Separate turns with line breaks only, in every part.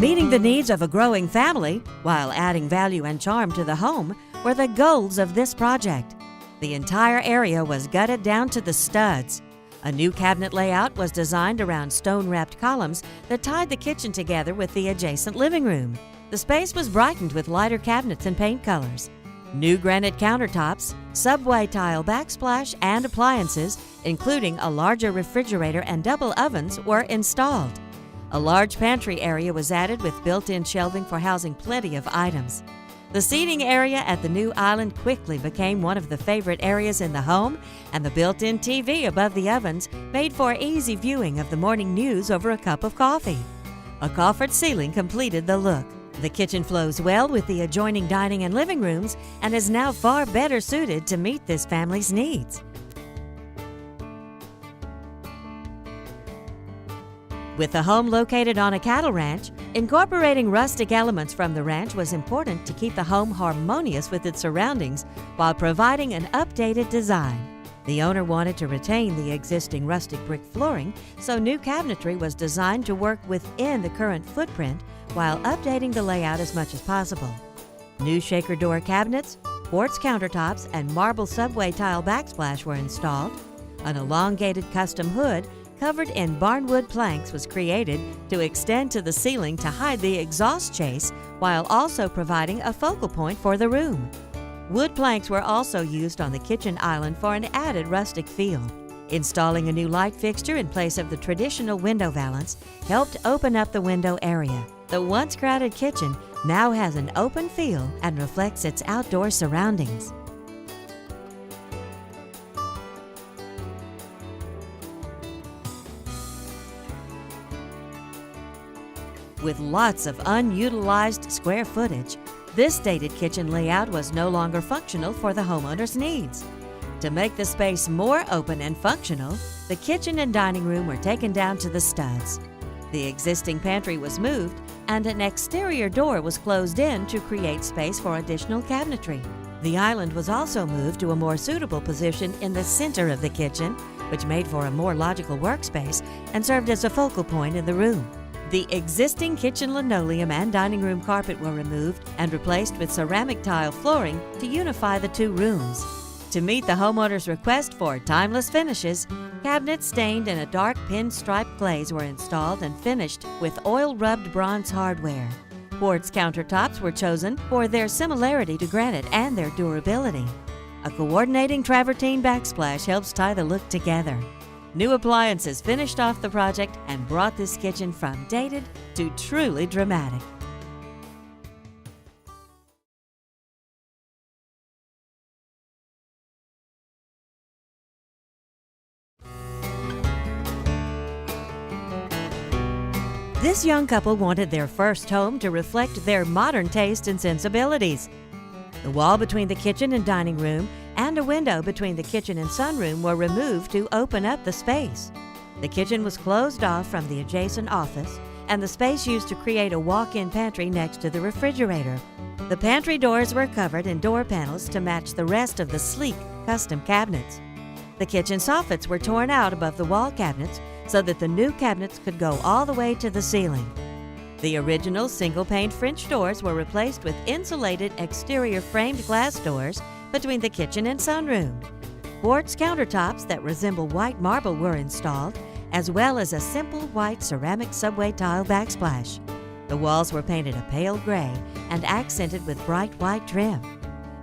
Meeting the needs of a growing family while adding value and charm to the home were the goals of this project. The entire area was gutted down to the studs. A new cabinet layout was designed around stone-wrapped columns that tied the kitchen together with the adjacent living room. The space was brightened with lighter cabinets and paint colors. New granite countertops, subway tile backsplash, and appliances, including a larger refrigerator and double ovens, were installed. A large pantry area was added with built-in shelving for housing plenty of items. The seating area at the new island quickly became one of the favorite areas in the home, and the built-in TV above the ovens made for easy viewing of the morning news over a cup of coffee. A coffered ceiling completed the look. The kitchen flows well with the adjoining dining and living rooms and is now far better suited to meet this family's needs. With the home located on a cattle ranch, incorporating rustic elements from the ranch was important to keep the home harmonious with its surroundings while providing an updated design. The owner wanted to retain the existing rustic brick flooring, so new cabinetry was designed to work within the current footprint while updating the layout as much as possible. New shaker door cabinets, quartz countertops, and marble subway tile backsplash were installed. An elongated custom hood covered in barnwood planks was created to extend to the ceiling to hide the exhaust chase while also providing a focal point for the room. Wood planks were also used on the kitchen island for an added rustic feel. Installing a new light fixture in place of the traditional window valance helped open up the window area. The once crowded kitchen now has an open feel and reflects its outdoor surroundings. With lots of unutilized square footage, this dated kitchen layout was no longer functional for the homeowner's needs. To make the space more open and functional, the kitchen and dining room were taken down to the studs. The existing pantry was moved, and an exterior door was closed in to create space for additional cabinetry. The island was also moved to a more suitable position in the center of the kitchen, which made for a more logical workspace and served as a focal point in the room. The existing kitchen linoleum and dining room carpet were removed and replaced with ceramic tile flooring to unify the two rooms. To meet the homeowner's request for timeless finishes, cabinets stained in a dark pinstripe glaze were installed and finished with oil-rubbed bronze hardware. Quartz countertops were chosen for their similarity to granite and their durability. A coordinating travertine backsplash helps tie the look together. New appliances finished off the project and brought this kitchen from dated to truly dramatic. This young couple wanted their first home to reflect their modern taste and sensibilities. The wall between the kitchen and dining room and a window between the kitchen and sunroom were removed to open up the space. The kitchen was closed off from the adjacent office, and the space used to create a walk-in pantry next to the refrigerator. The pantry doors were covered in door panels to match the rest of the sleek, custom cabinets. The kitchen soffits were torn out above the wall cabinets so that the new cabinets could go all the way to the ceiling. The original single-pane French doors were replaced with insulated exterior framed glass doors between the kitchen and sunroom. Quartz countertops that resemble white marble were installed, as well as a simple white ceramic subway tile backsplash. The walls were painted a pale gray and accented with bright white trim.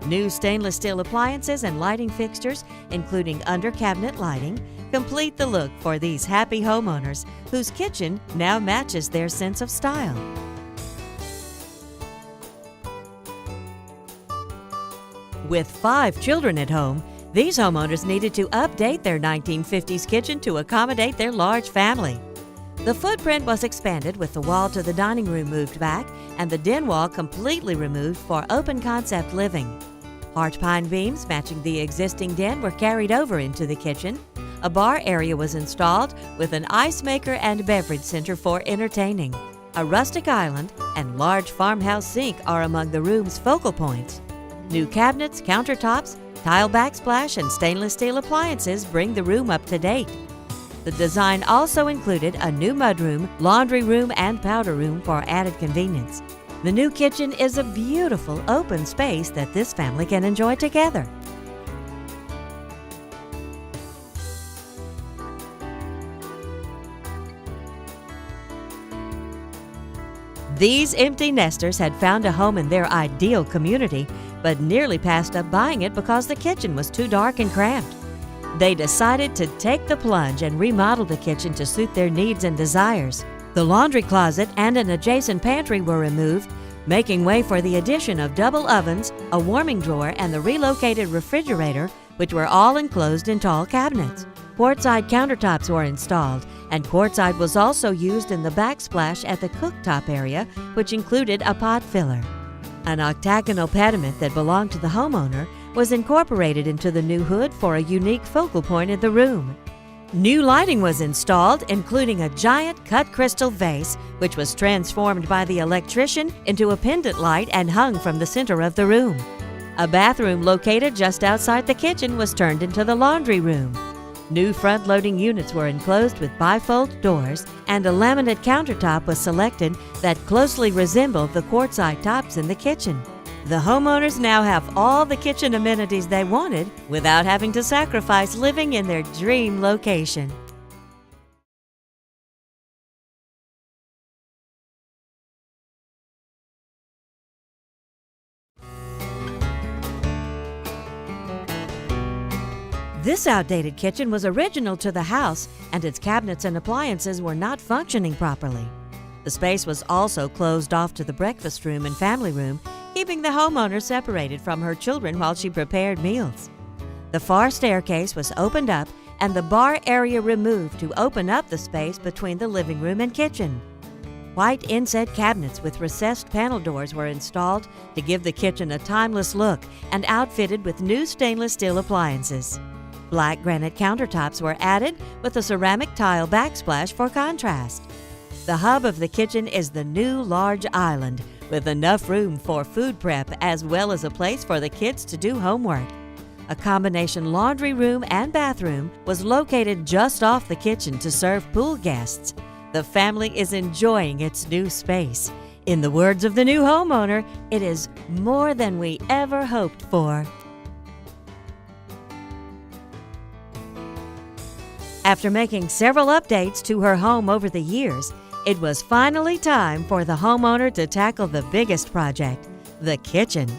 New stainless steel appliances and lighting fixtures, including under-cabinet lighting, complete the look for these happy homeowners whose kitchen now matches their sense of style. With 5 children at home, these homeowners needed to update their 1950s kitchen to accommodate their large family. The footprint was expanded with the wall to the dining room moved back and the den wall completely removed for open concept living. Heart pine beams matching the existing den were carried over into the kitchen. A bar area was installed with an ice maker and beverage center for entertaining. A rustic island and large farmhouse sink are among the room's focal points. New cabinets, countertops, tile backsplash, and stainless steel appliances bring the room up to date. The design also included a new mudroom, laundry room, and powder room for added convenience. The new kitchen is a beautiful open space that this family can enjoy together. These empty nesters had found a home in their ideal community, but nearly passed up buying it because the kitchen was too dark and cramped. They decided to take the plunge and remodel the kitchen to suit their needs and desires. The laundry closet and an adjacent pantry were removed, making way for the addition of double ovens, a warming drawer, and the relocated refrigerator, which were all enclosed in tall cabinets. Quartzite countertops were installed, and quartzite was also used in the backsplash at the cooktop area, which included a pot filler. An octagonal pediment that belonged to the homeowner was incorporated into the new hood for a unique focal point in the room. New lighting was installed, including a giant cut crystal vase, which was transformed by the electrician into a pendant light and hung from the center of the room. A bathroom located just outside the kitchen was turned into the laundry room. New front-loading units were enclosed with bifold doors, and a laminate countertop was selected that closely resembled the quartzite tops in the kitchen. The homeowners now have all the kitchen amenities they wanted without having to sacrifice living in their dream location. This outdated kitchen was original to the house, and its cabinets and appliances were not functioning properly. The space was also closed off to the breakfast room and family room, keeping the homeowner separated from her children while she prepared meals. The far staircase was opened up and the bar area removed to open up the space between the living room and kitchen. White inset cabinets with recessed panel doors were installed to give the kitchen a timeless look and outfitted with new stainless steel appliances. Black granite countertops were added with a ceramic tile backsplash for contrast. The hub of the kitchen is the new large island with enough room for food prep as well as a place for the kids to do homework. A combination laundry room and bathroom was located just off the kitchen to serve pool guests. The family is enjoying its new space. In the words of the new homeowner, it is more than we ever hoped for. After making several updates to her home over the years, it was finally time for the homeowner to tackle the biggest project, the kitchen.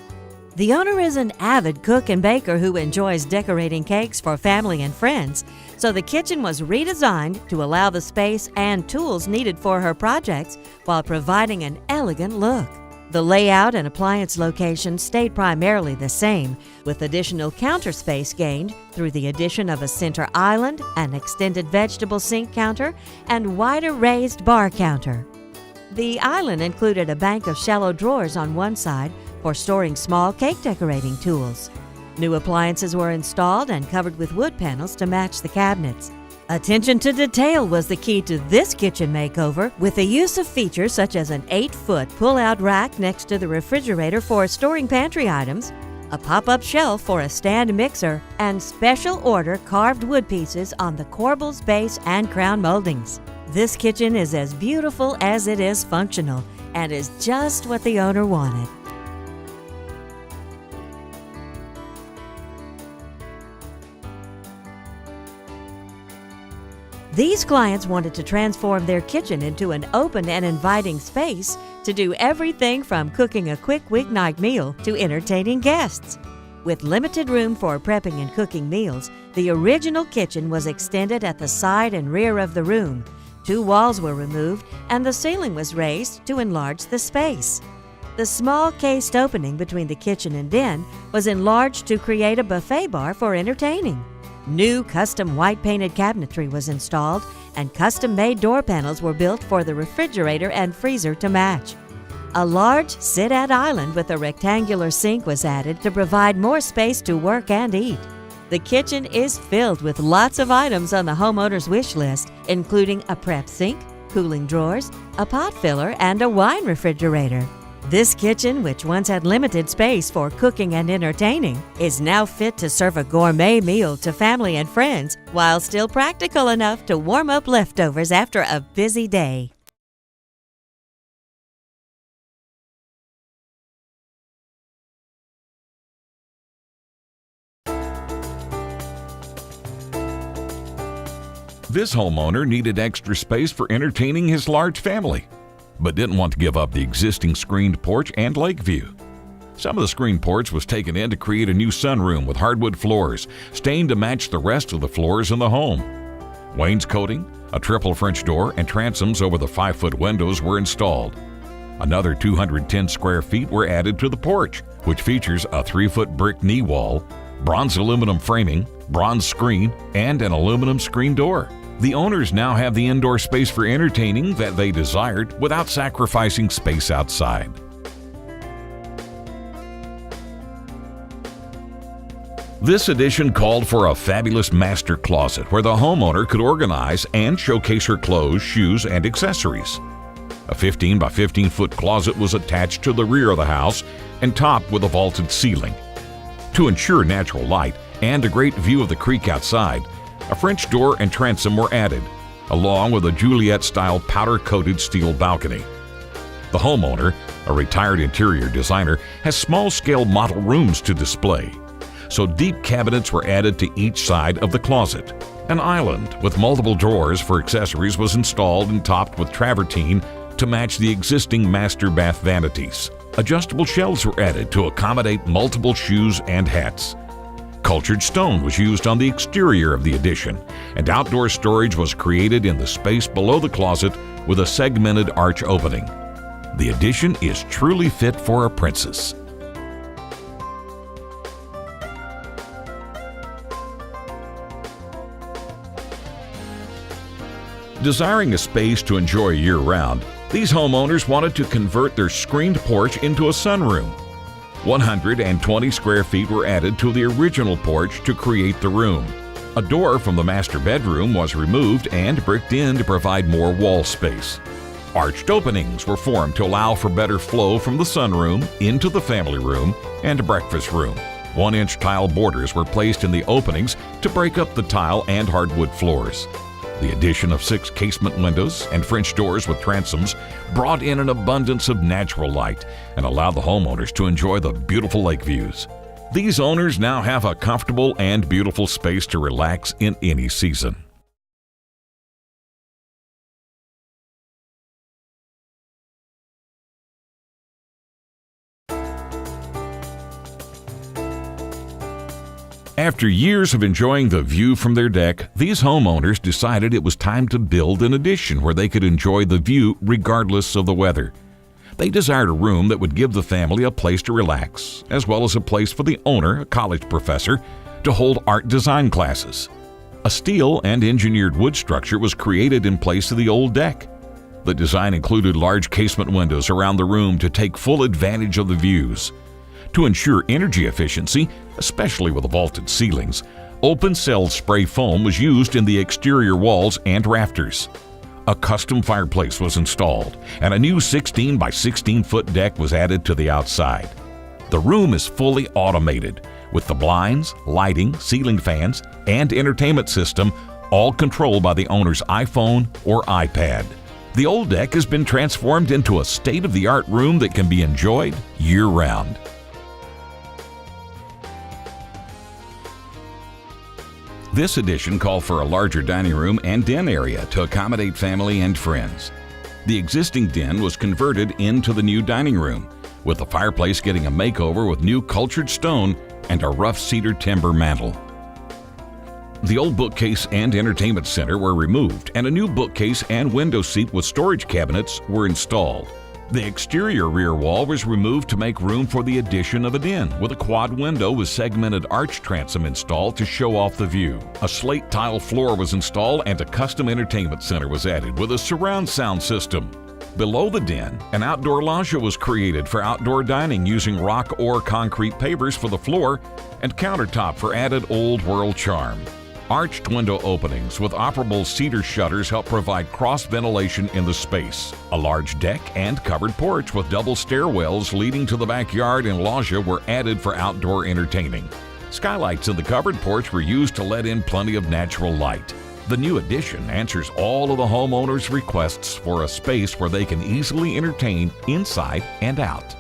The owner is an avid cook and baker who enjoys decorating cakes for family and friends, so the kitchen was redesigned to allow the space and tools needed for her projects while providing an elegant look. The layout and appliance location stayed primarily the same, with additional counter space gained through the addition of a center island, an extended vegetable sink counter, and wider raised bar counter. The island included a bank of shallow drawers on one side for storing small cake decorating tools. New appliances were installed and covered with wood panels to match the cabinets. Attention to detail was the key to this kitchen makeover, with the use of features such as an 8-foot pull-out rack next to the refrigerator for storing pantry items, a pop-up shelf for a stand mixer, and special order carved wood pieces on the corbels, base, and crown moldings. This kitchen is as beautiful as it is functional and is just what the owner wanted. These clients wanted to transform their kitchen into an open and inviting space to do everything from cooking a quick weeknight meal to entertaining guests. With limited room for prepping and cooking meals, the original kitchen was extended at the side and rear of the room. 2 walls were removed and the ceiling was raised to enlarge the space. The small cased opening between the kitchen and den was enlarged to create a buffet bar for entertaining. New custom white painted cabinetry was installed and custom-made door panels were built for the refrigerator and freezer to match. A large sit-out island with a rectangular sink was added to provide more space to work and eat. The kitchen is filled with lots of items on the homeowner's wish list, including a prep sink, cooling drawers, a pot filler, and a wine refrigerator. This kitchen, which once had limited space for cooking and entertaining, is now fit to serve a gourmet meal to family and friends while still practical enough to warm up leftovers after a busy day.
This homeowner needed extra space for entertaining his large family, but didn't want to give up the existing screened porch and lake view. Some of the screened porch was taken in to create a new sunroom with hardwood floors, stained to match the rest of the floors in the home. Wainscoting, a triple French door, and transoms over the 5-foot windows were installed. Another 210 square feet were added to the porch, which features a 3-foot brick knee wall, bronze aluminum framing, bronze screen, and an aluminum screen door. The owners now have the indoor space for entertaining that they desired without sacrificing space outside. This addition called for a fabulous master closet where the homeowner could organize and showcase her clothes, shoes, and accessories. A 15 by 15 foot closet was attached to the rear of the house and topped with a vaulted ceiling. To ensure natural light and a great view of the creek outside, a French door and transom were added, along with a Juliet-style powder-coated steel balcony. The homeowner, a retired interior designer, has small-scale model rooms to display, so deep cabinets were added to each side of the closet. An island with multiple drawers for accessories was installed and topped with travertine to match the existing master bath vanities. Adjustable shelves were added to accommodate multiple shoes and hats. Cultured stone was used on the exterior of the addition, and outdoor storage was created in the space below the closet with a segmented arch opening. The addition is truly fit for a princess. Desiring a space to enjoy year-round, these homeowners wanted to convert their screened porch into a sunroom. 120 square feet were added to the original porch to create the room. A door from the master bedroom was removed and bricked in to provide more wall space. Arched openings were formed to allow for better flow from the sunroom into the family room and breakfast room. 1-inch tile borders were placed in the openings to break up the tile and hardwood floors. The addition of 6 casement windows and French doors with transoms brought in an abundance of natural light and allowed the homeowners to enjoy the beautiful lake views. These owners now have a comfortable and beautiful space to relax in any season. After years of enjoying the view from their deck, these homeowners decided it was time to build an addition where they could enjoy the view regardless of the weather. They desired a room that would give the family a place to relax, as well as a place for the owner, a college professor, to hold art design classes. A steel and engineered wood structure was created in place of the old deck. The design included large casement windows around the room to take full advantage of the views. To ensure energy efficiency, especially with the vaulted ceilings, open-cell spray foam was used in the exterior walls and rafters. A custom fireplace was installed, and a new 16 by 16 foot deck was added to the outside. The room is fully automated, with the blinds, lighting, ceiling fans, and entertainment system all controlled by the owner's iPhone or iPad. The old deck has been transformed into a state-of-the-art room that can be enjoyed year-round. This addition called for a larger dining room and den area to accommodate family and friends. The existing den was converted into the new dining room, with the fireplace getting a makeover with new cultured stone and a rough cedar timber mantel. The old bookcase and entertainment center were removed, and a new bookcase and window seat with storage cabinets were installed. The exterior rear wall was removed to make room for the addition of a den, with a quad window with segmented arch transom installed to show off the view. A slate tile floor was installed and a custom entertainment center was added with a surround sound system. Below the den, an outdoor loggia was created for outdoor dining using rock or concrete pavers for the floor and countertop for added old world charm. Arched window openings with operable cedar shutters help provide cross ventilation in the space. A large deck and covered porch with double stairwells leading to the backyard and loggia were added for outdoor entertaining. Skylights in the covered porch were used to let in plenty of natural light. The new addition answers all of the homeowners' requests for a space where they can easily entertain inside and out.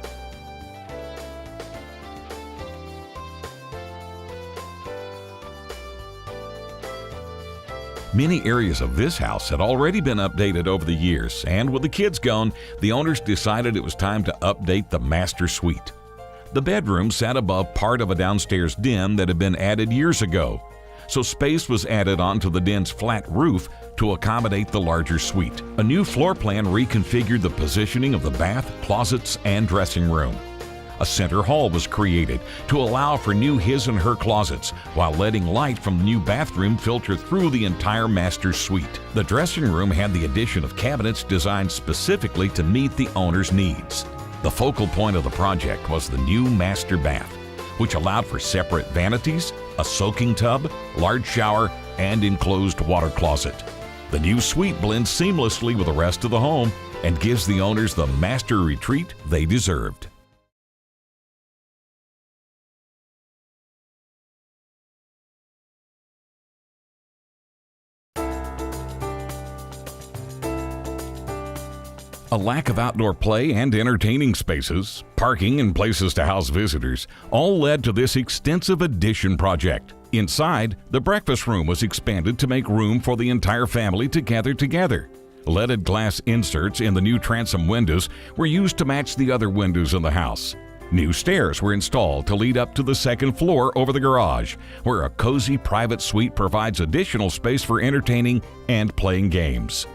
Many areas of this house had already been updated over the years, and with the kids gone, the owners decided it was time to update the master suite. The bedroom sat above part of a downstairs den that had been added years ago, so space was added onto the den's flat roof to accommodate the larger suite. A new floor plan reconfigured the positioning of the bath, closets, and dressing room. A center hall was created to allow for new his and her closets while letting light from the new bathroom filter through the entire master suite. The dressing room had the addition of cabinets designed specifically to meet the owner's needs. The focal point of the project was the new master bath, which allowed for separate vanities, a soaking tub, large shower, and enclosed water closet. The new suite blends seamlessly with the rest of the home and gives the owners the master retreat they deserved. A lack of outdoor play and entertaining spaces, parking and places to house visitors, all led to this extensive addition project. Inside, the breakfast room was expanded to make room for the entire family to gather together. Leaded glass inserts in the new transom windows were used to match the other windows in the house. New stairs were installed to lead up to the second floor over the garage, where a cozy private suite provides additional space for entertaining and playing games.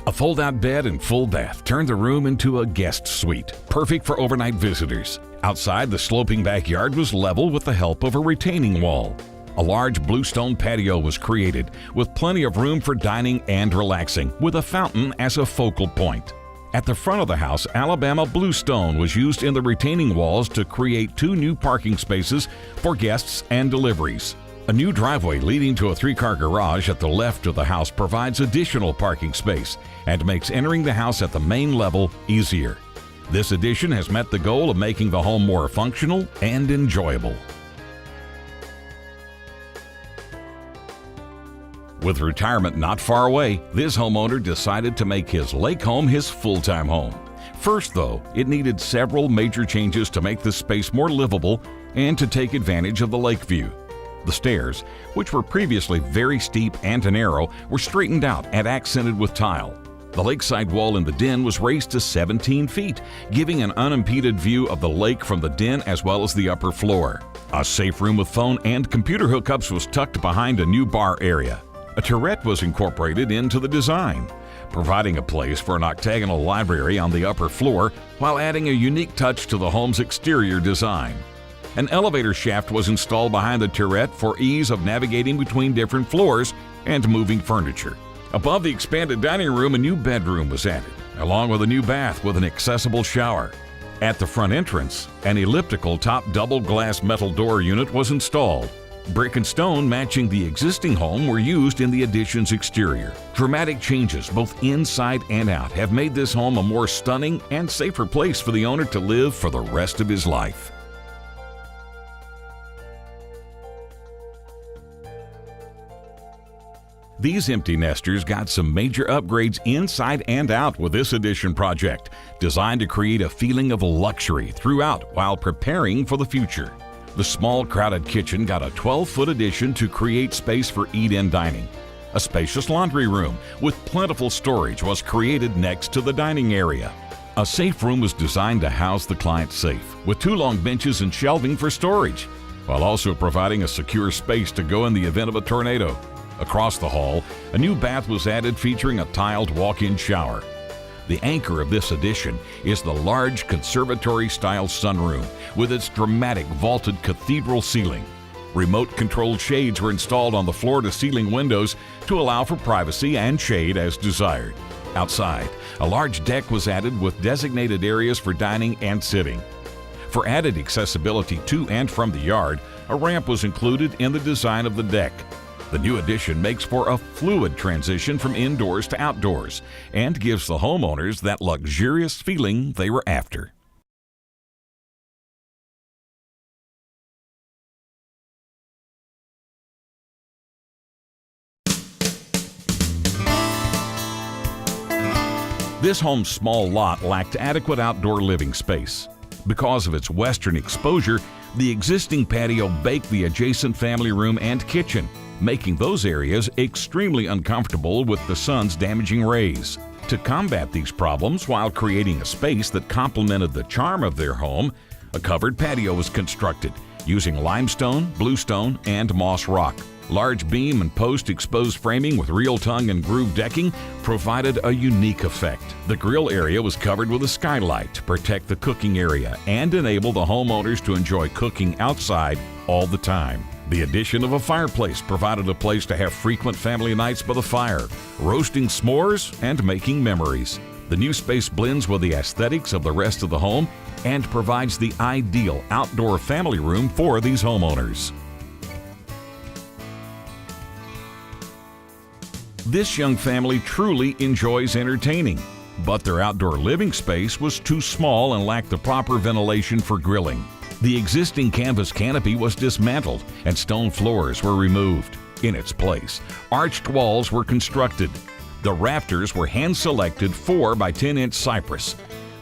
A fold-out bed and full bath turned the room into a guest suite, perfect for overnight visitors. Outside, the sloping backyard was level with the help of a retaining wall. A large bluestone patio was created, with plenty of room for dining and relaxing, with a fountain as a focal point. At the front of the house, Alabama bluestone was used in the retaining walls to create 2 new parking spaces for guests and deliveries. A new driveway leading to a 3-car garage at the left of the house provides additional parking space and makes entering the house at the main level easier. This addition has met the goal of making the home more functional and enjoyable. With retirement not far away, this homeowner decided to make his lake home his full-time home. First, though, it needed several major changes to make the space more livable and to take advantage of the lake view. The stairs, which were previously very steep and narrow, were straightened out and accented with tile. The lakeside wall in the den was raised to 17 feet, giving an unimpeded view of the lake from the den as well as the upper floor. A safe room with phone and computer hookups was tucked behind a new bar area. A turret was incorporated into the design, providing a place for an octagonal library on the upper floor while adding a unique touch to the home's exterior design. An elevator shaft was installed behind the turret for ease of navigating between different floors and moving furniture. Above the expanded dining room, a new bedroom was added, along with a new bath with an accessible shower. At the front entrance, an elliptical top double glass metal door unit was installed. Brick and stone matching the existing home were used in the addition's exterior. Dramatic changes both inside and out have made this home a more stunning and safer place for the owner to live for the rest of his life. These empty nesters got some major upgrades inside and out with this addition project, designed to create a feeling of luxury throughout while preparing for the future. The small, crowded kitchen got a 12-foot addition to create space for eat-in dining. A spacious laundry room with plentiful storage was created next to the dining area. A safe room was designed to house the client's safe, with 2 long benches and shelving for storage, while also providing a secure space to go in the event of a tornado. Across the hall, a new bath was added featuring a tiled walk-in shower. The anchor of this addition is the large conservatory-style sunroom with its dramatic vaulted cathedral ceiling. Remote-controlled shades were installed on the floor-to-ceiling windows to allow for privacy and shade as desired. Outside, a large deck was added with designated areas for dining and sitting. For added accessibility to and from the yard, a ramp was included in the design of the deck. The new addition makes for a fluid transition from indoors to outdoors and gives the homeowners that luxurious feeling they were after. This home's small lot lacked adequate outdoor living space. Because of its western exposure, the existing patio baked the adjacent family room and kitchen, making those areas extremely uncomfortable with the sun's damaging rays. To combat these problems while creating a space that complemented the charm of their home, a covered patio was constructed using limestone, bluestone, and moss rock. Large beam and post exposed framing with real tongue and groove decking provided a unique effect. The grill area was covered with a skylight to protect the cooking area and enable the homeowners to enjoy cooking outside all the time. The addition of a fireplace provided a place to have frequent family nights by the fire, roasting s'mores and making memories. The new space blends with the aesthetics of the rest of the home and provides the ideal outdoor family room for these homeowners. This young family truly enjoys entertaining, but their outdoor living space was too small and lacked the proper ventilation for grilling. The existing canvas canopy was dismantled and stone floors were removed. In its place, arched walls were constructed. The rafters were hand-selected 4 by 10-inch cypress,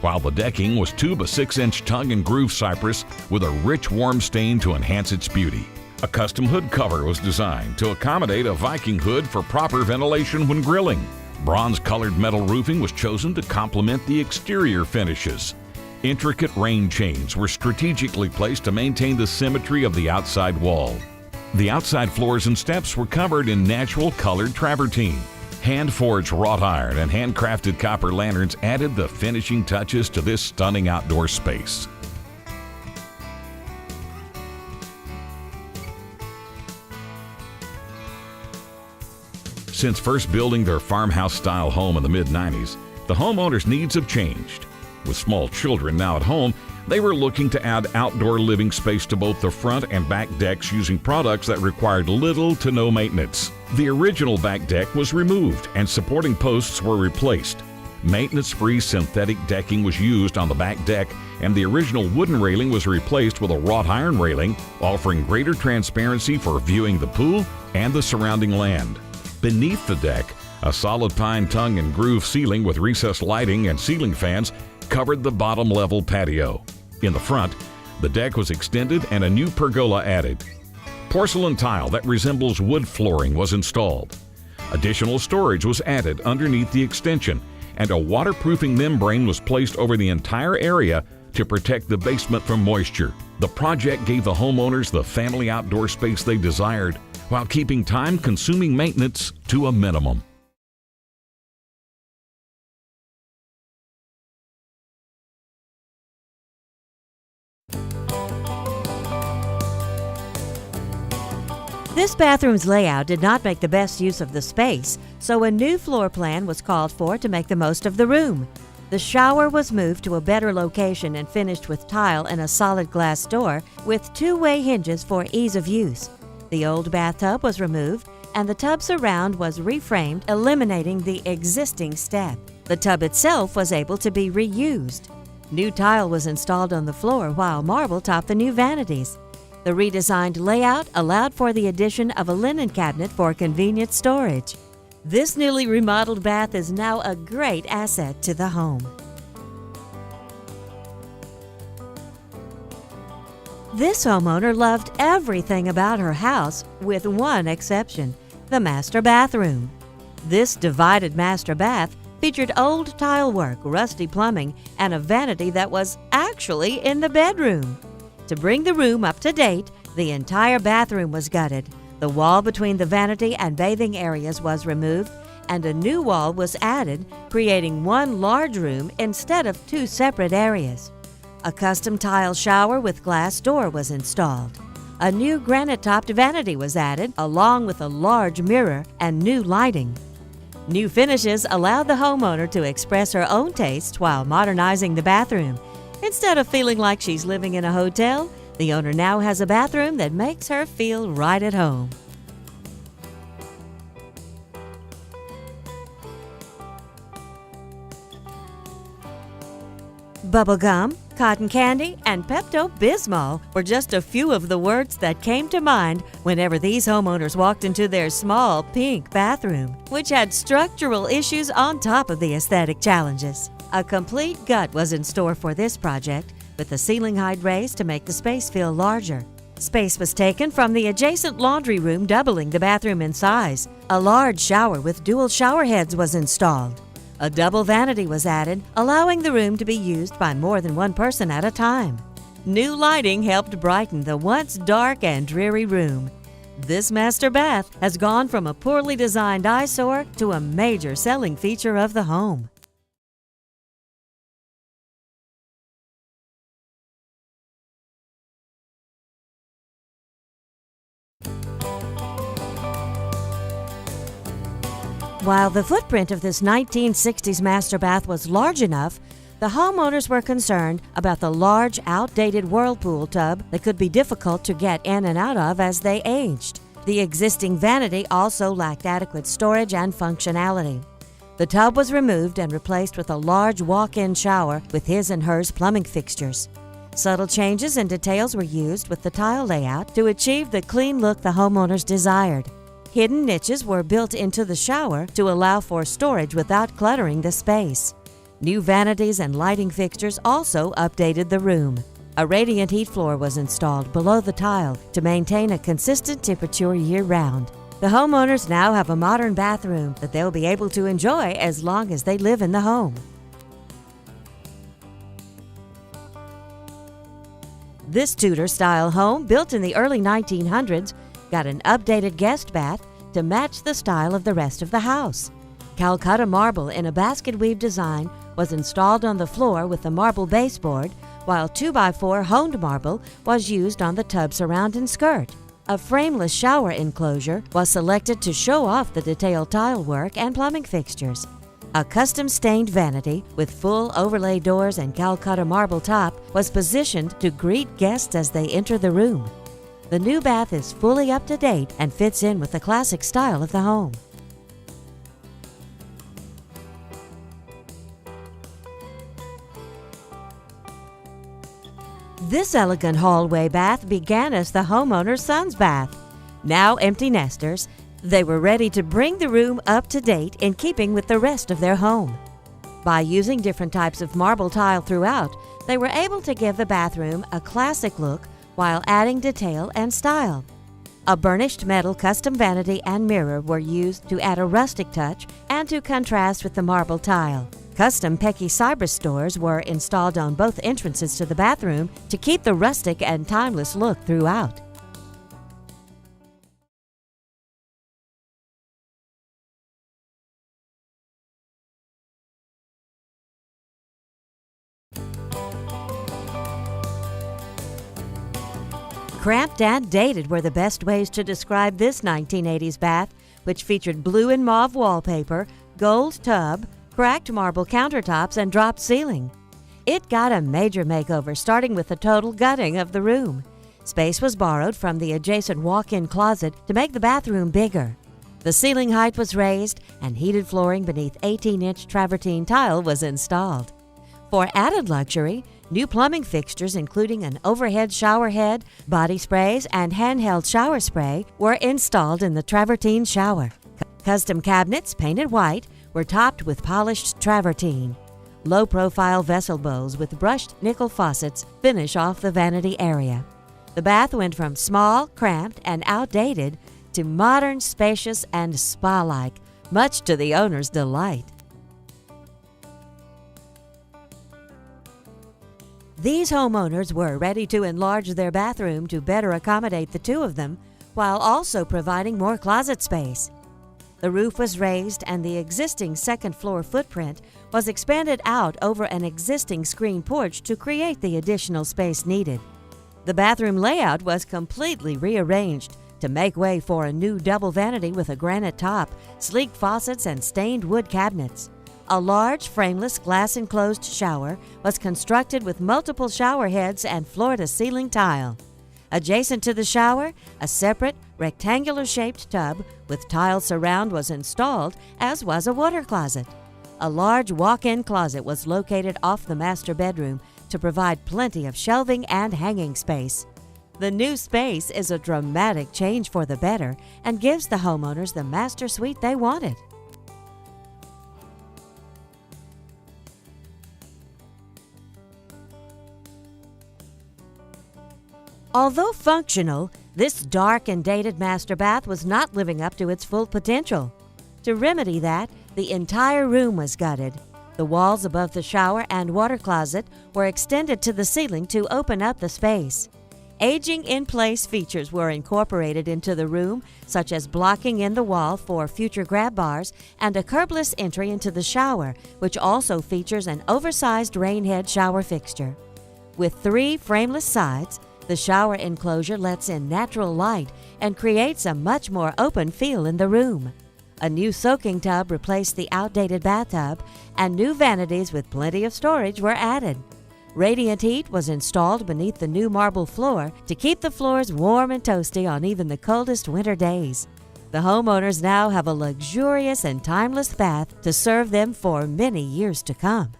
while the decking was 2 by 6-inch tongue and groove cypress with a rich warm stain to enhance its beauty. A custom hood cover was designed to accommodate a Viking hood for proper ventilation when grilling. Bronze-colored metal roofing was chosen to complement the exterior finishes. Intricate rain chains were strategically placed to maintain the symmetry of the outside wall. The outside floors and steps were covered in natural colored travertine. Hand-forged wrought iron and handcrafted copper lanterns added the finishing touches to this stunning outdoor space. Since first building their farmhouse-style home in the mid-90s, the homeowners' needs have changed. With small children now at home, they were looking to add outdoor living space to both the front and back decks using products that required little to no maintenance. The original back deck was removed and supporting posts were replaced. Maintenance-free synthetic decking was used on the back deck, and the original wooden railing was replaced with a wrought iron railing, offering greater transparency for viewing the pool and the surrounding land. Beneath the deck, a solid pine tongue and groove ceiling with recessed lighting and ceiling fans covered the bottom level patio. In the front, the deck was extended and a new pergola added. Porcelain tile that resembles wood flooring was installed. Additional storage was added underneath the extension, and a waterproofing membrane was placed over the entire area to protect the basement from moisture. The project gave the homeowners the family outdoor space they desired, while keeping time-consuming maintenance to a minimum.
This bathroom's layout did not make the best use of the space, so a new floor plan was called for to make the most of the room. The shower was moved to a better location and finished with tile and a solid glass door with two-way hinges for ease of use. The old bathtub was removed and the tub surround was reframed, eliminating the existing step. The tub itself was able to be reused. New tile was installed on the floor while marble topped the new vanities. The redesigned layout allowed for the addition of a linen cabinet for convenient storage. This newly remodeled bath is now a great asset to the home. This homeowner loved everything about her house with one exception, the master bathroom. This divided master bath featured old tile work, rusty plumbing, and a vanity that was actually in the bedroom. To bring the room up to date, the entire bathroom was gutted. The wall between the vanity and bathing areas was removed, and a new wall was added, creating one large room instead of two separate areas. A custom tile shower with glass door was installed. A new granite-topped vanity was added, along with a large mirror and new lighting. New finishes allowed the homeowner to express her own tastes while modernizing the bathroom. Instead of feeling like she's living in a hotel, the owner now has a bathroom that makes her feel right at home. Bubblegum, cotton candy, and Pepto-Bismol were just a few of the words that came to mind whenever these homeowners walked into their small pink bathroom, which had structural issues on top of the aesthetic challenges. A complete gut was in store for this project, with the ceiling height raised to make the space feel larger. Space was taken from the adjacent laundry room, doubling the bathroom in size. A large shower with dual shower heads was installed. A double vanity was added, allowing the room to be used by more than one person at a time. New lighting helped brighten the once dark and dreary room. This master bath has gone from a poorly designed eyesore to a major selling feature of the home. While the footprint of this 1960s master bath was large enough, the homeowners were concerned about the large, outdated whirlpool tub that could be difficult to get in and out of as they aged. The existing vanity also lacked adequate storage and functionality. The tub was removed and replaced with a large walk-in shower with his and hers plumbing fixtures. Subtle changes and details were used with the tile layout to achieve the clean look the homeowners desired. Hidden niches were built into the shower to allow for storage without cluttering the space. New vanities and lighting fixtures also updated the room. A radiant heat floor was installed below the tile to maintain a consistent temperature year-round. The homeowners now have a modern bathroom that they'll be able to enjoy as long as they live in the home. This Tudor-style home, built in the early 1900s, got an updated guest bath to match the style of the rest of the house. Calcutta marble in a basket weave design was installed on the floor with the marble baseboard, while 2x4 honed marble was used on the tub surround and skirt. A frameless shower enclosure was selected to show off the detailed tile work and plumbing fixtures. A custom stained vanity with full overlay doors and Calcutta marble top was positioned to greet guests as they enter the room. The new bath is fully up to date and fits in with the classic style of the home. This elegant hallway bath began as the homeowner's son's bath. Now empty nesters, they were ready to bring the room up to date in keeping with the rest of their home. By using different types of marble tile throughout, they were able to give the bathroom a classic look while adding detail and style. A burnished metal custom vanity and mirror were used to add a rustic touch and to contrast with the marble tile. Custom Pecky Cypress doors were installed on both entrances to the bathroom to keep the rustic and timeless look throughout. Cramped and dated were the best ways to describe this 1980s bath, which featured blue and mauve wallpaper, gold tub, cracked marble countertops, and dropped ceiling. It got a major makeover, starting with the total gutting of the room. Space was borrowed from the adjacent walk-in closet to make the bathroom bigger. The ceiling height was raised, and heated flooring beneath 18-inch travertine tile was installed. For added luxury, new plumbing fixtures, including an overhead shower head, body sprays, and handheld shower spray, were installed in the travertine shower. Custom cabinets, painted white, were topped with polished travertine. Low-profile vessel bowls with brushed nickel faucets finish off the vanity area. The bath went from small, cramped, and outdated to modern, spacious, and spa-like, much to the owner's delight. These homeowners were ready to enlarge their bathroom to better accommodate the two of them, while also providing more closet space. The roof was raised and the existing second-floor footprint was expanded out over an existing screen porch to create the additional space needed. The bathroom layout was completely rearranged to make way for a new double vanity with a granite top, sleek faucets, and stained wood cabinets. A large frameless glass-enclosed shower was constructed with multiple shower heads and floor-to-ceiling tile. Adjacent to the shower, a separate rectangular-shaped tub with tile surround was installed, as was a water closet. A large walk-in closet was located off the master bedroom to provide plenty of shelving and hanging space. The new space is a dramatic change for the better and gives the homeowners the master suite they wanted. Although functional, this dark and dated master bath was not living up to its full potential. To remedy that, the entire room was gutted. The walls above the shower and water closet were extended to the ceiling to open up the space. Aging-in-place features were incorporated into the room, such as blocking in the wall for future grab bars and a curbless entry into the shower, which also features an oversized rainhead shower fixture. With 3 frameless sides, the shower enclosure lets in natural light and creates a much more open feel in the room. A new soaking tub replaced the outdated bathtub, and new vanities with plenty of storage were added. Radiant heat was installed beneath the new marble floor to keep the floors warm and toasty on even the coldest winter days. The homeowners now have a luxurious and timeless bath to serve them for many years to come.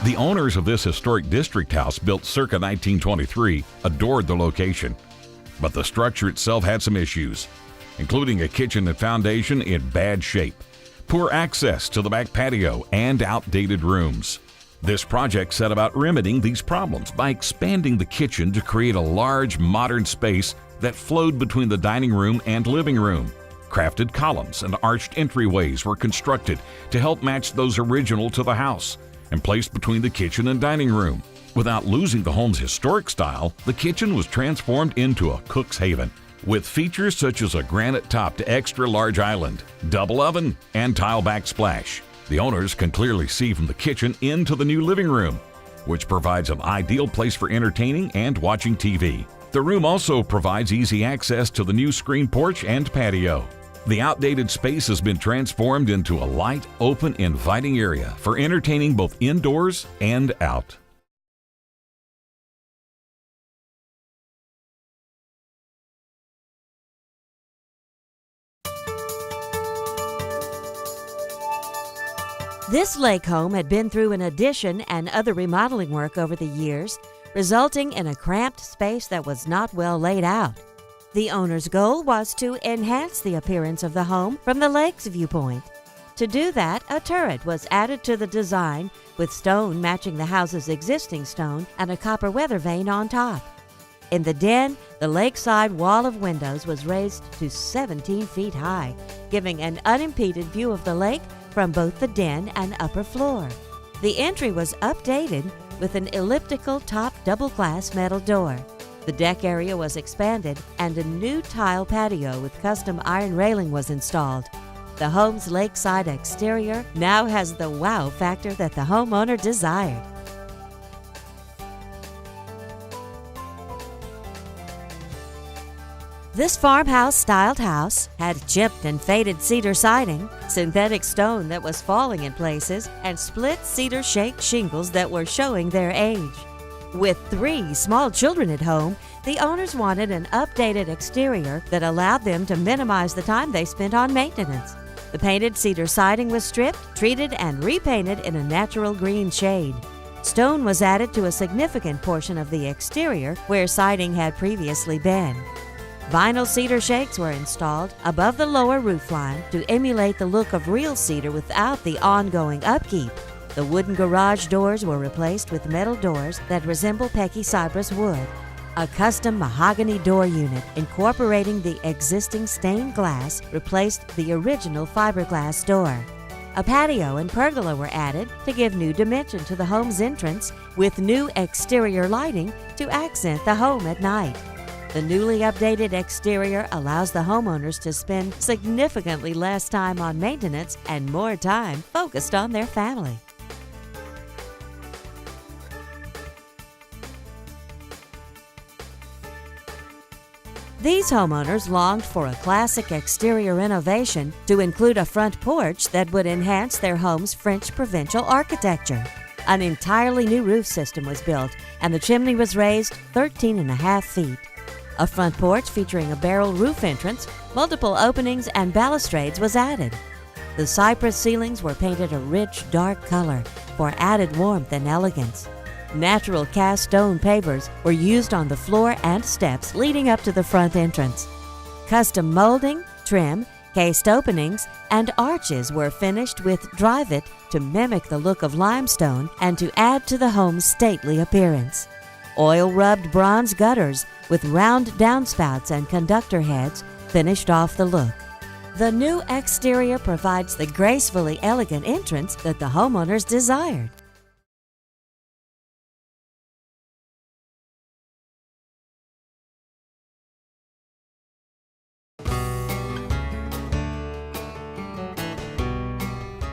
The owners of this historic district house, built circa 1923, adored the location. But the structure itself had some issues, including a kitchen and foundation in bad shape, poor access to the back patio, and outdated rooms. This project set about remedying these problems by expanding the kitchen to create a large, modern space that flowed between the dining room and living room. Crafted columns and arched entryways were constructed to help match those original to the house and placed between the kitchen and dining room. Without losing the home's historic style, the kitchen was transformed into a cook's haven, with features such as a granite-topped extra-large island, double oven, and tile backsplash. The owners can clearly see from the kitchen into the new living room, which provides an ideal place for entertaining and watching TV. The room also provides easy access to the new screen porch and patio. The outdated space has been transformed into a light, open, inviting area for entertaining both indoors and out.
This lake home had been through an addition and other remodeling work over the years, resulting in a cramped space that was not well laid out. The owner's goal was to enhance the appearance of the home from the lake's viewpoint. To do that, a turret was added to the design with stone matching the house's existing stone and a copper weather vane on top. In the den, the lakeside wall of windows was raised to 17 feet high, giving an unimpeded view of the lake from both the den and upper floor. The entry was updated with an elliptical top double-glass metal door. The deck area was expanded and a new tile patio with custom iron railing was installed. The home's lakeside exterior now has the wow factor that the homeowner desired. This farmhouse-styled house had chipped and faded cedar siding, synthetic stone that was falling in places, and split cedar shake shingles that were showing their age. With 3 small children at home, the owners wanted an updated exterior that allowed them to minimize the time they spent on maintenance. The painted cedar siding was stripped, treated, and repainted in a natural green shade. Stone was added to a significant portion of the exterior where siding had previously been. Vinyl cedar shakes were installed above the lower roofline to emulate the look of real cedar without the ongoing upkeep. The wooden garage doors were replaced with metal doors that resemble Pecky cypress wood. A custom mahogany door unit incorporating the existing stained glass replaced the original fiberglass door. A patio and pergola were added to give new dimension to the home's entrance, with new exterior lighting to accent the home at night. The newly updated exterior allows the homeowners to spend significantly less time on maintenance and more time focused on their family. These homeowners longed for a classic exterior renovation to include a front porch that would enhance their home's French provincial architecture. An entirely new roof system was built, and the chimney was raised 13.5 feet. A front porch featuring a barrel roof entrance, multiple openings, and balustrades was added. The cypress ceilings were painted a rich, dark color for added warmth and elegance. Natural cast stone pavers were used on the floor and steps leading up to the front entrance. Custom molding, trim, cased openings, and arches were finished with Drive-It to mimic the look of limestone and to add to the home's stately appearance. Oil-rubbed bronze gutters with round downspouts and conductor heads finished off the look. The new exterior provides the gracefully elegant entrance that the homeowners desired.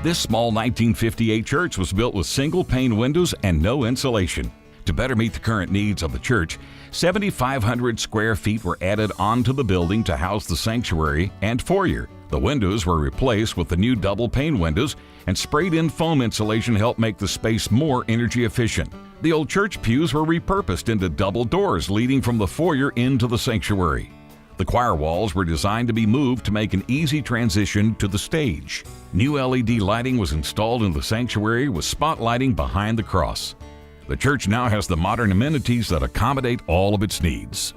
This small 1958 church was built with single-pane windows and no insulation. To better meet the current needs of the church, 7,500 square feet were added onto the building to house the sanctuary and foyer. The windows were replaced with the new double-pane windows, and sprayed-in foam insulation helped make the space more energy efficient. The old church pews were repurposed into double doors leading from the foyer into the sanctuary. The choir walls were designed to be moved to make an easy transition to the stage. New LED lighting was installed in the sanctuary with spotlighting behind the cross. The church now has the modern amenities that accommodate all of its needs.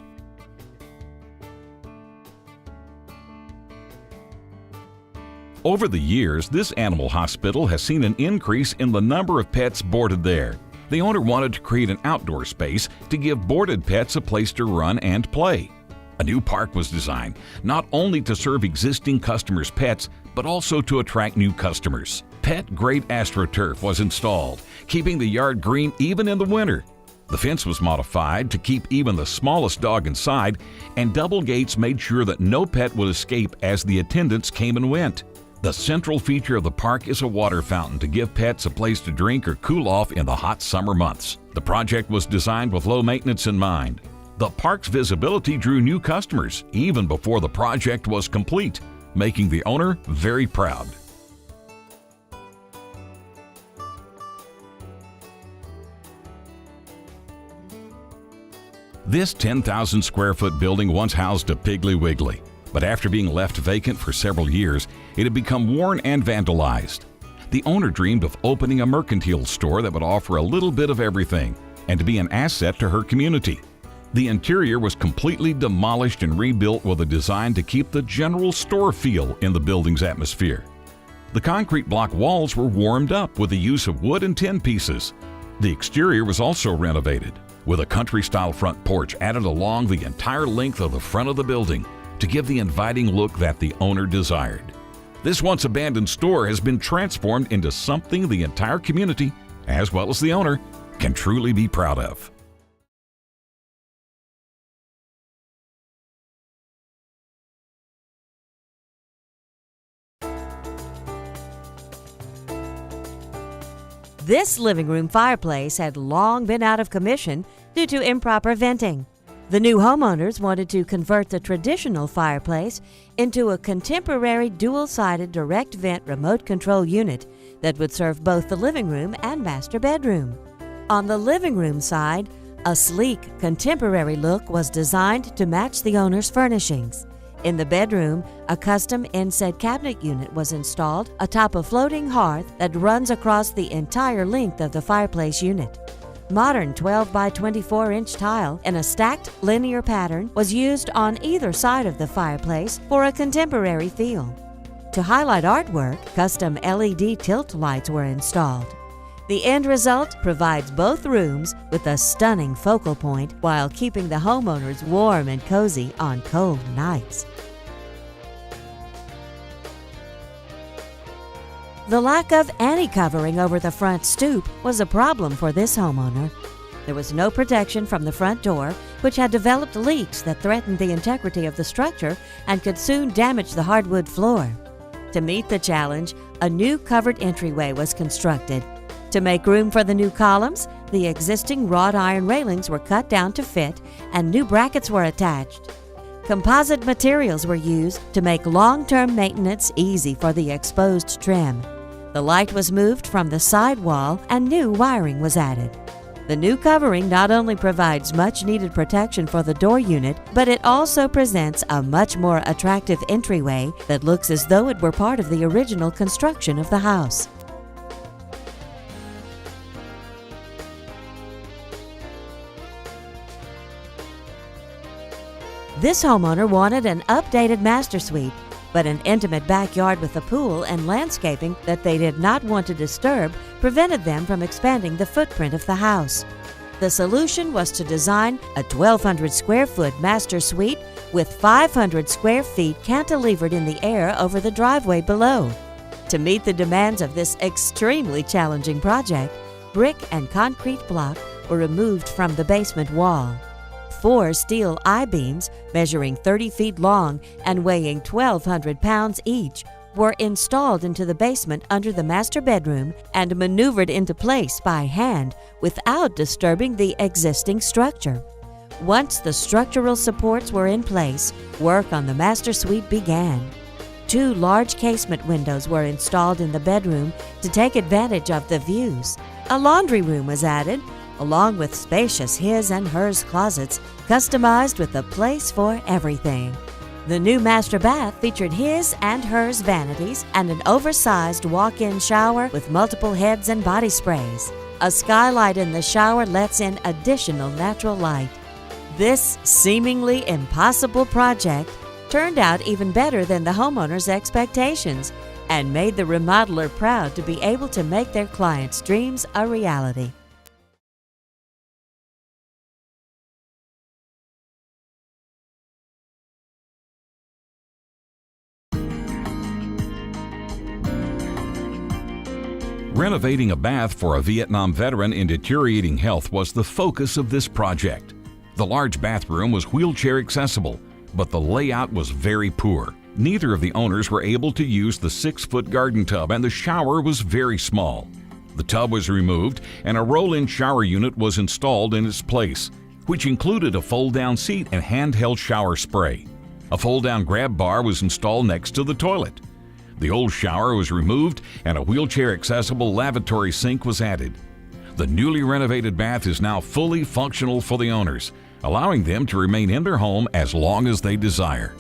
Over the years, this animal hospital has seen an increase in the number of pets boarded there. The owner wanted to create an outdoor space to give boarded pets a place to run and play. A new park was designed, not only to serve existing customers' pets, but also to attract new customers. Pet-grade AstroTurf was installed, keeping the yard green even in the winter. The fence was modified to keep even the smallest dog inside, and double gates made sure that no pet would escape as the attendants came and went. The central feature of the park is a water fountain to give pets a place to drink or cool off in the hot summer months. The project was designed with low maintenance in mind. The park's visibility drew new customers even before the project was complete, making the owner very proud. This 10,000 square foot building once housed a Piggly Wiggly, but after being left vacant for several years, it had become worn and vandalized. The owner dreamed of opening a mercantile store that would offer a little bit of everything and to be an asset to her community. The interior was completely demolished and rebuilt with a design to keep the general store feel in the building's atmosphere. The concrete block walls were warmed up with the use of wood and tin pieces. The exterior was also renovated, with a country-style front porch added along the entire length of the front of the building to give the inviting look that the owner desired. This once abandoned store has been transformed into something the entire community, as well as the owner, can truly be proud of.
This living room fireplace had long been out of commission due to improper venting. The new homeowners wanted to convert the traditional fireplace into a contemporary dual-sided direct vent remote control unit that would serve both the living room and master bedroom. On the living room side, a sleek, contemporary look was designed to match the owner's furnishings. In the bedroom, a custom inset cabinet unit was installed atop a floating hearth that runs across the entire length of the fireplace unit. Modern 12 by 24 inch tile in a stacked linear pattern was used on either side of the fireplace for a contemporary feel. To highlight artwork, custom LED tilt lights were installed. The end result provides both rooms with a stunning focal point while keeping the homeowners warm and cozy on cold nights. The lack of any covering over the front stoop was a problem for this homeowner. There was no protection from the front door, which had developed leaks that threatened the integrity of the structure and could soon damage the hardwood floor. To meet the challenge, a new covered entryway was constructed. To make room for the new columns, the existing wrought iron railings were cut down to fit and new brackets were attached. Composite materials were used to make long-term maintenance easy for the exposed trim. The light was moved from the side wall and new wiring was added. The new covering not only provides much-needed protection for the door unit, but it also presents a much more attractive entryway that looks as though it were part of the original construction of the house. This homeowner wanted an updated master suite, but an intimate backyard with a pool and landscaping that they did not want to disturb prevented them from expanding the footprint of the house. The solution was to design a 1,200 square foot master suite with 500 square feet cantilevered in the air over the driveway below. To meet the demands of this extremely challenging project, brick and concrete block were removed from the basement wall. 4 steel I-beams measuring 30 feet long and weighing 1,200 pounds each were installed into the basement under the master bedroom and maneuvered into place by hand without disturbing the existing structure. Once the structural supports were in place, work on the master suite began. 2 large casement windows were installed in the bedroom to take advantage of the views. A laundry room was added, along with spacious his and hers closets, customized with a place for everything. The new master bath featured his and hers vanities and an oversized walk-in shower with multiple heads and body sprays. A skylight in the shower lets in additional natural light. This seemingly impossible project turned out even better than the homeowner's expectations and made the remodeler proud to be able to make their clients' dreams a reality.
Renovating a bath for a Vietnam veteran in deteriorating health was the focus of this project. The large bathroom was wheelchair accessible, but the layout was very poor. Neither of the owners were able to use the 6-foot garden tub, and the shower was very small. The tub was removed and a roll-in shower unit was installed in its place, which included a fold-down seat and handheld shower spray. A fold-down grab bar was installed next to the toilet. The old shower was removed and a wheelchair-accessible lavatory sink was added. The newly renovated bath is now fully functional for the owners, allowing them to remain in their home as long as they desire.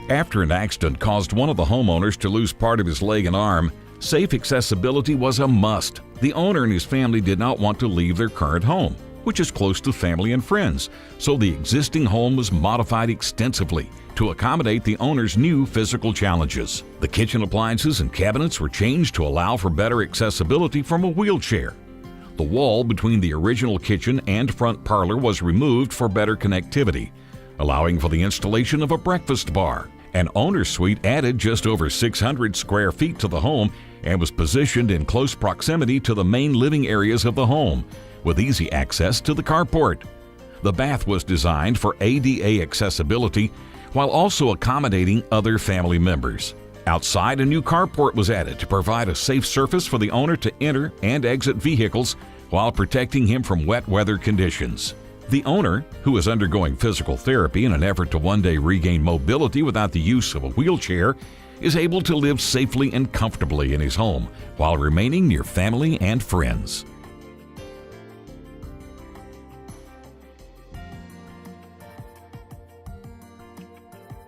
After an accident caused one of the homeowners to lose part of his leg and arm, safe accessibility was a must. The owner and his family did not want to leave their current home, which is close to family and friends, so the existing home was modified extensively to accommodate the owner's new physical challenges. The kitchen appliances and cabinets were changed to allow for better accessibility from a wheelchair. The wall between the original kitchen and front parlor was removed for better connectivity, allowing for the installation of a breakfast bar. An owner's suite added just over 600 square feet to the home and was positioned in close proximity to the main living areas of the home, with easy access to the carport. The bath was designed for ADA accessibility while also accommodating other family members. Outside, a new carport was added to provide a safe surface for the owner to enter and exit vehicles while protecting him from wet weather conditions. The owner, who is undergoing physical therapy in an effort to one day regain mobility without the use of a wheelchair, is able to live safely and comfortably in his home while remaining near family and friends.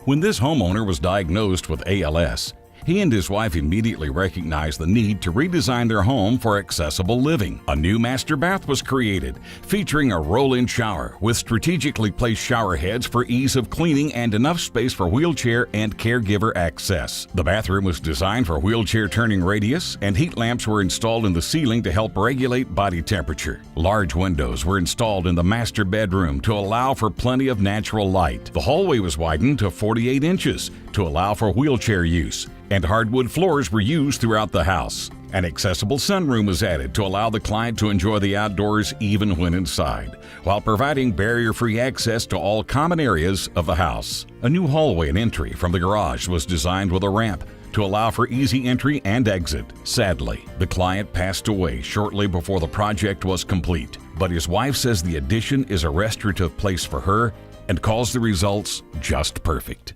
When this homeowner was diagnosed with ALS, he and his wife immediately recognized the need to redesign their home for accessible living. A new master bath was created, featuring a roll-in shower with strategically placed shower heads for ease of cleaning and enough space for wheelchair and caregiver access. The bathroom was designed for wheelchair turning radius, and heat lamps were installed in the ceiling to help regulate body temperature. Large windows were installed in the master bedroom to allow for plenty of natural light. The hallway was widened to 48 inches to allow for wheelchair use, and hardwood floors were used throughout the house. An accessible sunroom was added to allow the client to enjoy the outdoors even when inside, while providing barrier-free access to all common areas of the house. A new hallway and entry from the garage was designed with a ramp to allow for easy entry and exit. Sadly, the client passed away shortly before the project was complete, but his wife says the addition is a restorative place for her and calls the results just perfect.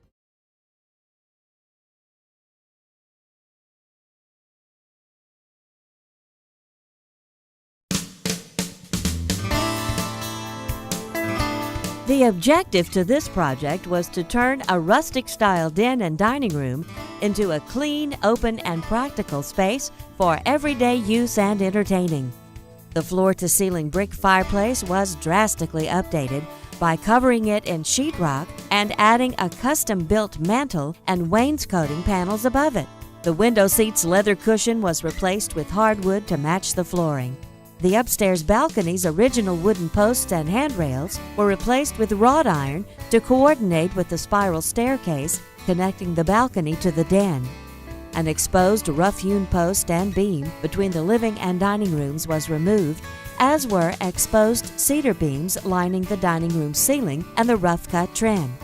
The objective to this project was to turn a rustic-style den and dining room into a clean, open, and practical space for everyday use and entertaining. The floor-to-ceiling brick fireplace was drastically updated by covering it in sheetrock and adding a custom-built mantel and wainscoting panels above it. The window seat's leather cushion was replaced with hardwood to match the flooring. The upstairs balcony's original wooden posts and handrails were replaced with wrought iron to coordinate with the spiral staircase connecting the balcony to the den. An exposed rough-hewn post and beam between the living and dining rooms was removed, as were exposed cedar beams lining the dining room ceiling and the rough-cut trim.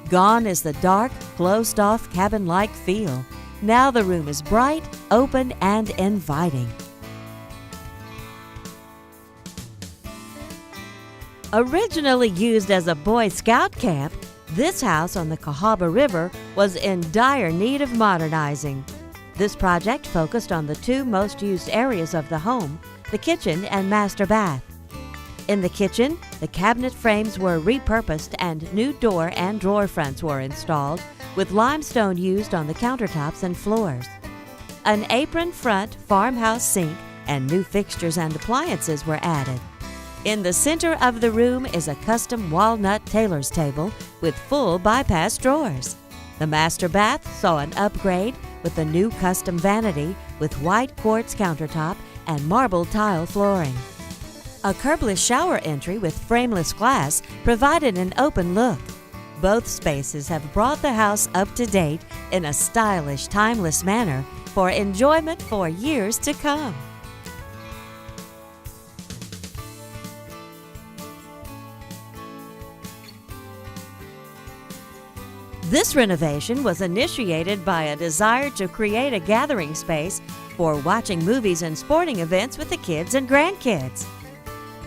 Gone is the dark, closed-off cabin-like feel. Now the room is bright, open, and inviting. Originally used as a Boy Scout camp, this house on the Cahaba River was in dire need of modernizing. This project focused on the two most used areas of the home, the kitchen and master bath. In the kitchen, the cabinet frames were repurposed and new door and drawer fronts were installed, with limestone used on the countertops and floors. An apron front farmhouse sink and new fixtures and appliances were added. In the center of the room is a custom walnut tailor's table with full bypass drawers. The master bath saw an upgrade with a new custom vanity with white quartz countertop and marble tile flooring. A curbless shower entry with frameless glass provided an open look. Both spaces have brought the house up to date in a stylish, timeless manner for enjoyment for years to come. This renovation was initiated by a desire to create a gathering space for watching movies and sporting events with the kids and grandkids.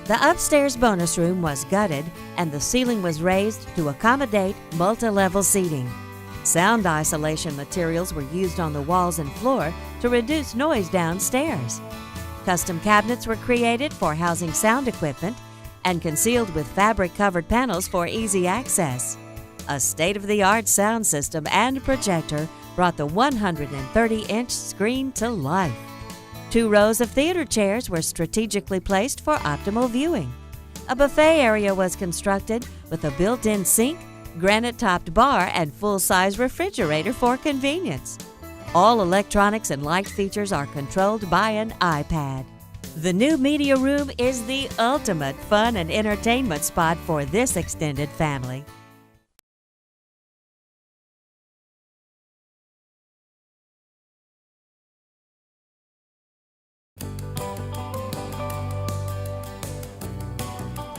The upstairs bonus room was gutted and the ceiling was raised to accommodate multi-level seating. Sound isolation materials were used on the walls and floor to reduce noise downstairs. Custom cabinets were created for housing sound equipment and concealed with fabric-covered panels for easy access. A state-of-the-art sound system and projector brought the 130-inch screen to life. 2 rows of theater chairs were strategically placed for optimal viewing. A buffet area was constructed with a built-in sink, granite-topped bar, and full-size refrigerator for convenience. All electronics and light features are controlled by an iPad. The new media room is the ultimate fun and entertainment spot for this extended family.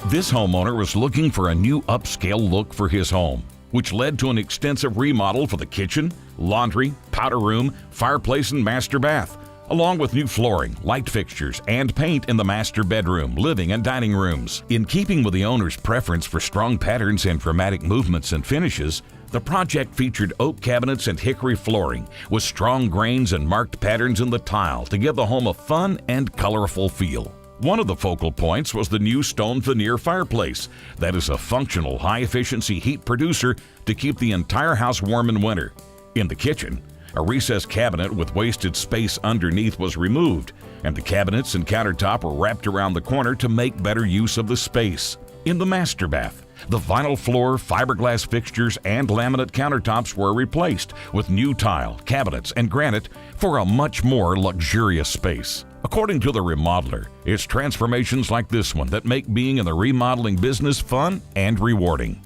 This homeowner was looking for a new upscale look for his home, which led to an extensive remodel for the kitchen, laundry, powder room, fireplace, and master bath, along with new flooring, light fixtures, and paint in the master bedroom, living, and dining rooms. In keeping with the owner's preference for strong patterns and dramatic movements and finishes, the project featured oak cabinets and hickory flooring with strong grains and marked patterns in the tile to give the home a fun and colorful feel. One of the focal points was the new stone veneer fireplace that is a functional, high-efficiency heat producer to keep the entire house warm in winter. In the kitchen, a recessed cabinet with wasted space underneath was removed, and the cabinets and countertop were wrapped around the corner to make better use of the space. In the master bath, the vinyl floor, fiberglass fixtures, and laminate countertops were replaced with new tile, cabinets, and granite for a much more luxurious space. According to the remodeler, it's transformations like this one that make being in the remodeling business fun and rewarding.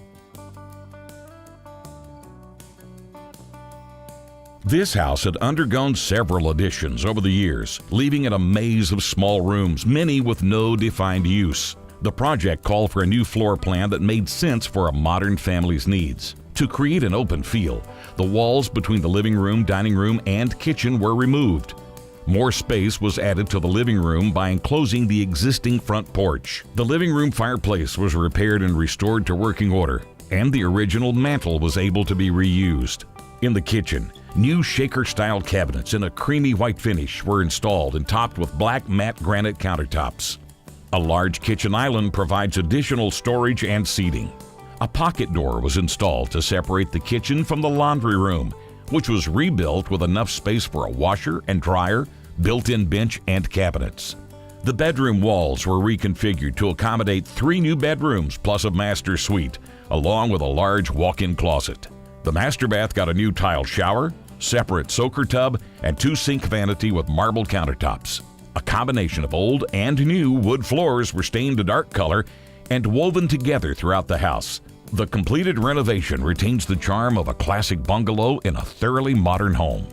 This house had undergone several additions over the years, leaving it a maze of small rooms, many with no defined use. The project called for a new floor plan that made sense for a modern family's needs. To create an open feel, the walls between the living room, dining room, and kitchen were removed. More space was added to the living room by enclosing the existing front porch. The living room fireplace was repaired and restored to working order, and the original mantel was able to be reused. In the kitchen, new shaker-style cabinets in a creamy white finish were installed and topped with black matte granite countertops. A large kitchen island provides additional storage and seating. A pocket door was installed to separate the kitchen from the laundry room, which was rebuilt with enough space for a washer and dryer, built-in bench, and cabinets. The bedroom walls were reconfigured to accommodate 3 new bedrooms plus a master suite, along with a large walk-in closet. The master bath got a new tile shower, separate soaker tub, and 2 sink vanity with marble countertops. A combination of old and new wood floors were stained a dark color and woven together throughout the house. The completed renovation retains the charm of a classic bungalow in a thoroughly modern home.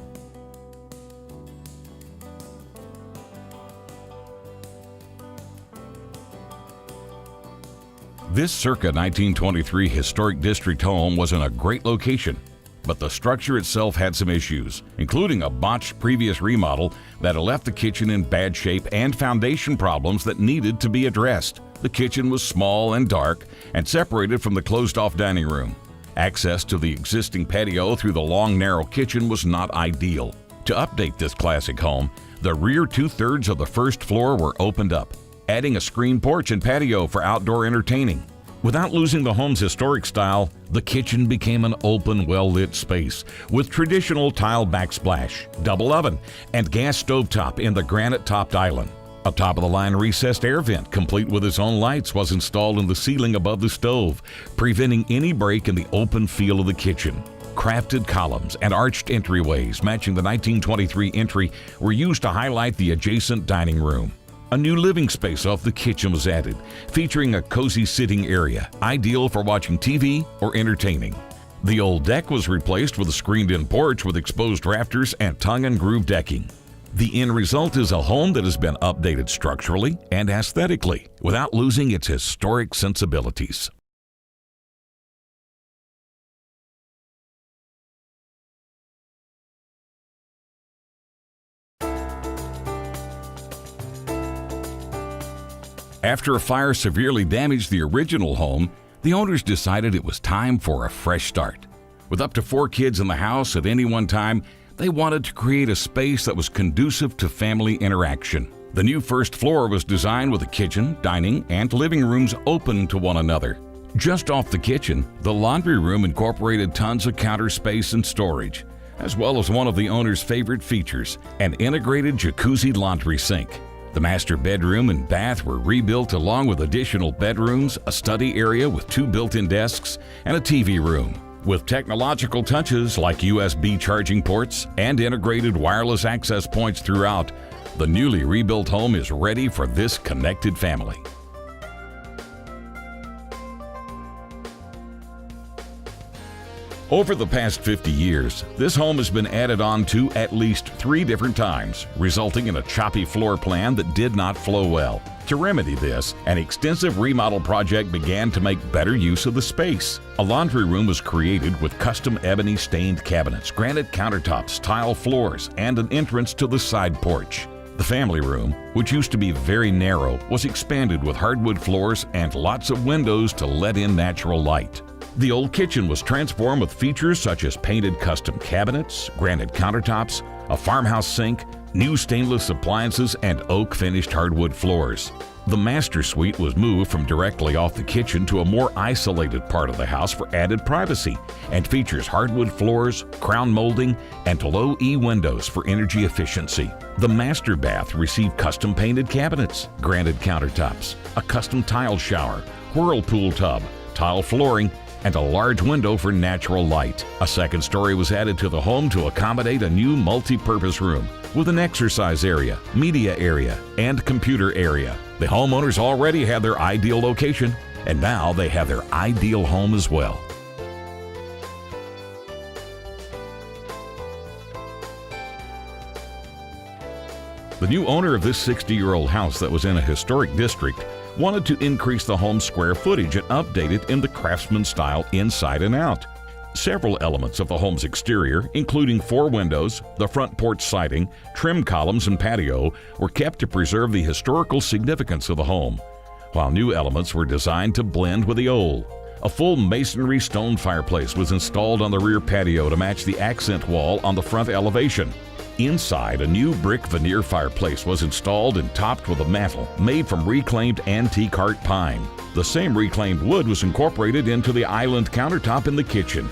This circa 1923 historic district home was in a great location, but the structure itself had some issues, including a botched previous remodel that had left the kitchen in bad shape and foundation problems that needed to be addressed. The kitchen was small and dark and separated from the closed-off dining room. Access to the existing patio through the long, narrow kitchen was not ideal. To update this classic home, the rear 2/3 of the first floor were opened up, adding a screen porch and patio for outdoor entertaining. Without losing the home's historic style, the kitchen became an open, well-lit space with traditional tile backsplash, double oven, and gas stovetop in the granite-topped island. A top-of-the-line recessed air vent, complete with its own lights, was installed in the ceiling above the stove, preventing any break in the open feel of the kitchen. Crafted columns and arched entryways matching the 1923 entry were used to highlight the adjacent dining room. A new living space off the kitchen was added, featuring a cozy sitting area, ideal for watching TV or entertaining. The old deck was replaced with a screened-in porch with exposed rafters and tongue-and-groove decking. The end result is a home that has been updated structurally and aesthetically without losing its historic sensibilities. After a fire severely damaged the original home, the owners decided it was time for a fresh start. With up to 4 kids in the house at any one time, they wanted to create a space that was conducive to family interaction. The new first floor was designed with a kitchen, dining, and living rooms open to one another. Just off the kitchen, the laundry room incorporated tons of counter space and storage, as well as one of the owner's favorite features, an integrated jacuzzi laundry sink. The master bedroom and bath were rebuilt along with additional bedrooms, a study area with 2 built-in desks, and a TV room. With technological touches like USB charging ports and integrated wireless access points throughout, the newly rebuilt home is ready for this connected family. Over the past 50 years, this home has been added on to at least 3 different times, resulting in a choppy floor plan that did not flow well. To remedy this, an extensive remodel project began to make better use of the space. A laundry room was created with custom ebony stained cabinets, granite countertops, tile floors, and an entrance to the side porch. The family room, which used to be very narrow, was expanded with hardwood floors and lots of windows to let in natural light. The old kitchen was transformed with features such as painted custom cabinets, granite countertops, a farmhouse sink, new stainless appliances, and oak-finished hardwood floors. The master suite was moved from directly off the kitchen to a more isolated part of the house for added privacy and features hardwood floors, crown molding, and low E windows for energy efficiency. The master bath received custom painted cabinets, granite countertops, a custom tile shower, whirlpool tub, tile flooring, and a large window for natural light. A second story was added to the home to accommodate a new multi-purpose room with an exercise area, media area, and computer area. The homeowners already had their ideal location, and now they have their ideal home as well. The new owner of this 60-year-old house that was in a historic district wanted to increase the home's square footage and update it in the craftsman style inside and out. Several elements of the home's exterior, including 4 windows, the front porch siding, trim columns, and patio, were kept to preserve the historical significance of the home, while new elements were designed to blend with the old. A full masonry stone fireplace was installed on the rear patio to match the accent wall on the front elevation. Inside, a new brick veneer fireplace was installed and topped with a mantel made from reclaimed antique heart pine. The same reclaimed wood was incorporated into the island countertop in the kitchen.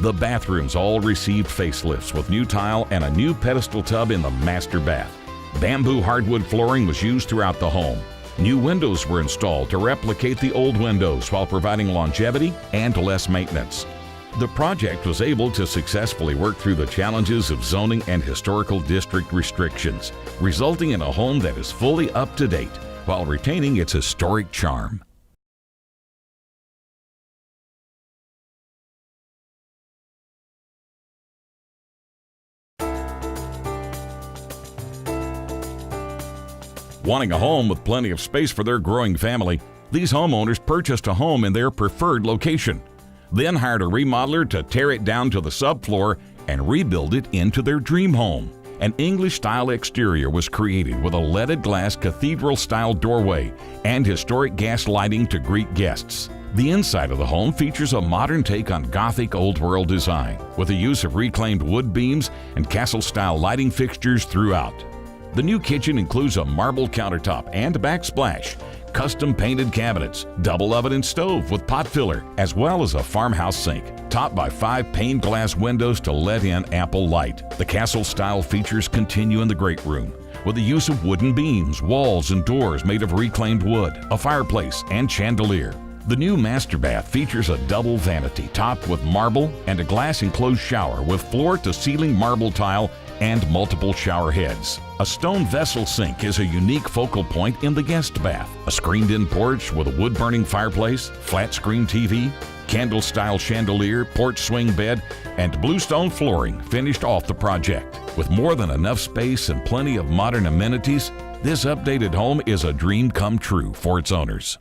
The bathrooms all received facelifts with new tile and a new pedestal tub in the master bath. Bamboo hardwood flooring was used throughout the home. New windows were installed to replicate the old windows while providing longevity and less maintenance. The project was able to successfully work through the challenges of zoning and historical district restrictions, resulting in a home that is fully up to date while retaining its historic charm. Wanting a home with plenty of space for their growing family, these homeowners purchased a home in their preferred location, then hired a remodeler to tear it down to the subfloor and rebuild it into their dream home. An English-style exterior was created with a leaded glass cathedral-style doorway and historic gas lighting to greet guests. The inside of the home features a modern take on Gothic old-world design, with the use of reclaimed wood beams and castle-style lighting fixtures throughout. The new kitchen includes a marble countertop and backsplash, custom painted cabinets, double oven and stove with pot filler, as well as a farmhouse sink, topped by 5 pane glass windows to let in ample light. The castle-style features continue in the great room, with the use of wooden beams, walls, and doors made of reclaimed wood, a fireplace, and chandelier. The new master bath features a double vanity topped with marble and a glass-enclosed shower with floor-to-ceiling marble tile and multiple shower heads. A stone vessel sink is a unique focal point in the guest bath. A screened-in porch with a wood-burning fireplace, flat-screen TV, candle-style chandelier, porch swing bed, and bluestone flooring finished off the project. With more than enough space and plenty of modern amenities, this updated home is a dream come true for its owners.